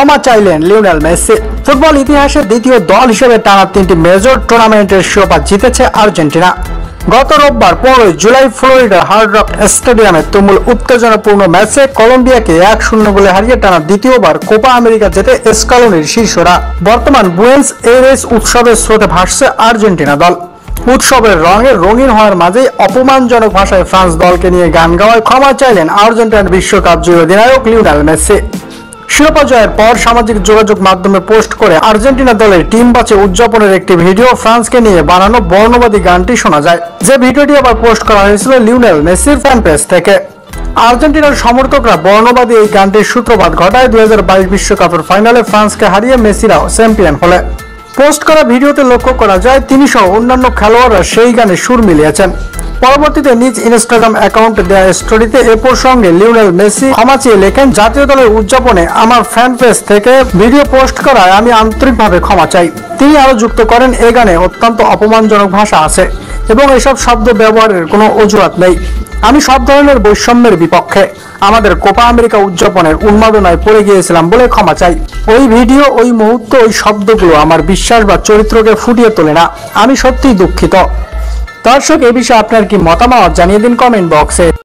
ক্ষমা চাইলেন Lionel Messi. Football ইতিহাসের দ্বিতীয় দল হিসেবে টানা 3টি মেজর টুর্নামেন্টের শিরোপা জিতেছে আর্জেন্টিনা। গত রোববার 15 জুলাই ফ্লোরিডার হার্ড রক স্টেডিয়ামে তুমুল উত্তেজনাপূর্ণ ম্যাচে কলম্বিয়াকে 1-0 গোলে হারিয়ে টানা দ্বিতীয়বার কোপা আমেরিকা জেতে স্কালোনির শীর্ষরা। বর্তমান বুয়েন্স এইরেস উৎসবের স্রোতে ভাসছে আর্জেন্টিনা দল। উৎসবের রঙে রঙিন হওয়ার মাঝেই অপমানজনক ভাষায় ফ্রান্স দলকে নিয়ে গান গাওয়ায় ক্ষমা চাইলেন আর্জেন্টিনার বিশ্বকাপ জয়ী অধিনায়ক লিওনেল মেসি। শিরোপা জয়ের পর সামাজিক যোগাযোগ মাধ্যমে পোস্ট করে আর্জেন্টিনা দলের টিম বাঁচে উদযাপনের একটি ভিডিও ফ্রান্সকে নিয়ে বানানো বর্ণবাদী গানটি শোনা যায়, যে ভিডিওটি আবার পোস্ট করা হয়েছিল লিওনেল মেসির ফ্যান পেজ থেকে। আর্জেন্টিনার সমর্থকরা বর্ণবাদী এই গানটির সূত্রপাত ঘটায় 2022 বিশ্বকাপের ফাইনালে ফ্রান্সকে হারিয়ে মেসিরাও চ্যাম্পিয়ন হলে। পোস্ট করা ভিডিওতে লক্ষ্য করা যায় তিনি সহ অন্যান্য খেলোয়াড়রা সেই গানে সুর মিলিয়েছেন। পরবর্তীতে নিজ ইনস্টাগ্রাম অ্যাকাউন্টে দেওয়া স্টোরিতে এ প্রসঙ্গে লিওনেল মেসি ক্ষমা চেয়ে লেখেন, জাতীয় দলের উদযাপনে আমার ফ্যান পেজ থেকে ভিডিও পোস্ট করায় আমি আন্তরিকভাবে ক্ষমা চাই। তিনি আরো যুক্ত করেন, এ গানে অত্যন্ত অপমানজনক ভাষা আছে এবং এসব শব্দ ব্যবহারের কোনো অজুহাত নেই। আমি সব ধরনের বৈষম্যের বিপক্ষে। আমাদের কোপা আমেরিকা উদযাপনের উন্মাদনায় পড়ে গিয়েছিলাম বলে ক্ষমা চাই। ওই ভিডিও, ওই মুহূর্ত, ওই শব্দগুলো আমার বিশ্বাস বা চরিত্রকে ফুটিয়ে তোলে না। আমি সত্যিই দুঃখিত। দর্শক, এ বিষয়ে আপনার কি মতামত জানিয়ে দিন কমেন্ট বক্সে।